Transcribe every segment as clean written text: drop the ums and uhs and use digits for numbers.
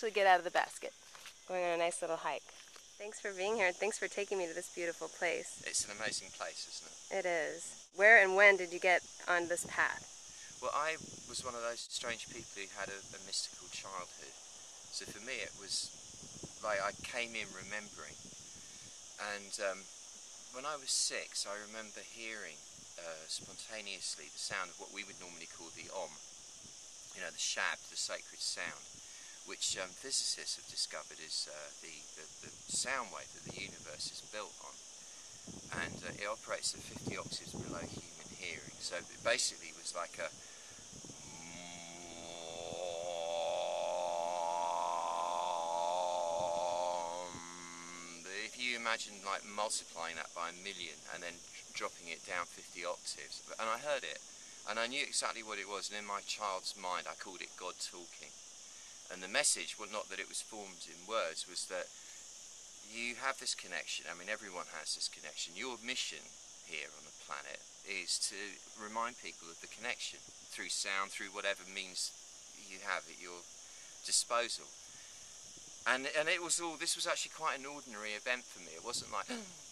actually get out of the basket. Going on a nice little hike. Thanks for being here. Thanks for taking me to this beautiful place. It's an amazing place, isn't it? It is. Where and when did you get on this path? Well, I was one of those strange people who had a mystical childhood. So for me it was like I came in remembering. And when I was 6, I remember hearing spontaneously the sound of what we would normally call the Om. You know, the Shab, the sacred sound, which physicists have discovered is the sound wave that the universe is built on. And it operates at 50 octaves below human hearing. So it basically was like a... If you imagine like multiplying that by 1,000,000 and then dropping it down 50 octaves, and I heard it, and I knew exactly what it was, and in my child's mind I called it God talking. And the message, well, not that it was formed in words, was that you have this connection. I mean, everyone has this connection. Your mission here on the planet is to remind people of the connection through sound, through whatever means you have at your disposal. And it was all. This was actually quite an ordinary event for me. It wasn't like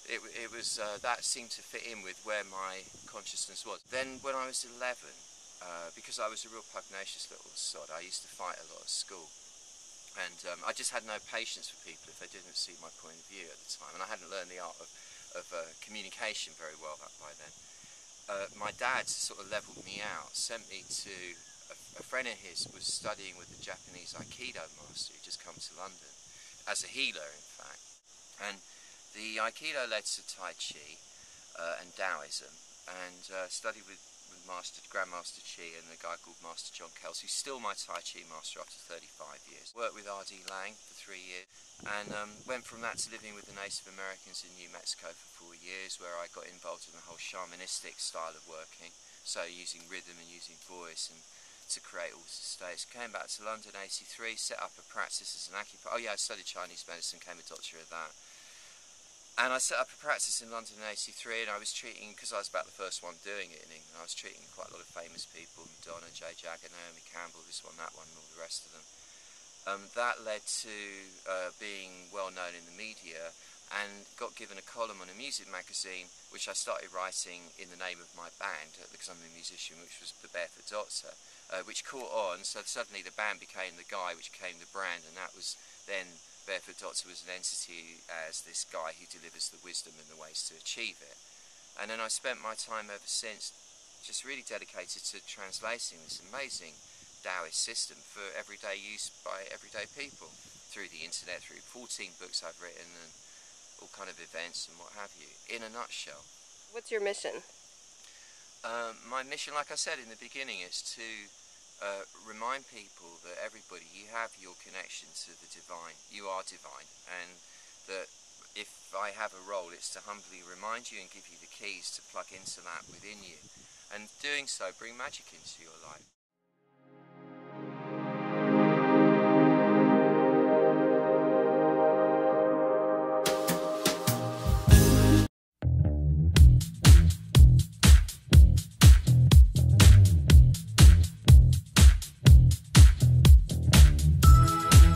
it was. That seemed to fit in with where my consciousness was. Then when I was 11, because I was a real pugnacious little sod, I used to fight a lot at school. And I just had no patience for people if they didn't see my point of view at the time. And I hadn't learned the art of communication very well by then. My dad sort of levelled me out, sent me to... A friend of his was studying with the Japanese Aikido master who'd just come to London, as a healer in fact. And the Aikido led to Tai Chi and Taoism, and studied with Grandmaster Chi and a guy called Master John Kells, who's still my Tai Chi master after 35 years. Worked with R.D. Laing for 3 years, and went from that to living with the Native Americans in New Mexico for 4 years, where I got involved in the whole shamanistic style of working, so using rhythm and using voice and to create all the states. Came back to London in 83, set up a practice as an acupuncturist. Oh yeah, I studied Chinese medicine, became a doctor of that. And I set up a practice in London in 83, and I was treating, because I was about the first one doing it in England, I was treating quite a lot of famous people, Madonna, Jay Jagger, Naomi Campbell, this one, that one, and all the rest of them. That led to being well known in the media, and got given a column on a music magazine, which I started writing in the name of my band, because I'm a musician, which was the Barefoot Doctor, which caught on, so suddenly the band became the guy, which became the brand, and that was then... Barefoot Doctor was an entity as this guy who delivers the wisdom and the ways to achieve it. And then I spent my time ever since just really dedicated to translating this amazing Taoist system for everyday use by everyday people through the internet, through 14 books I've written and all kind of events and what have you, in a nutshell. What's your mission? My mission, like I said in the beginning, is to remind people that everybody, you have your connection to the divine. You are divine, and that if I have a role, it's to humbly remind you and give you the keys to plug into that within you, and doing so bring magic into your life.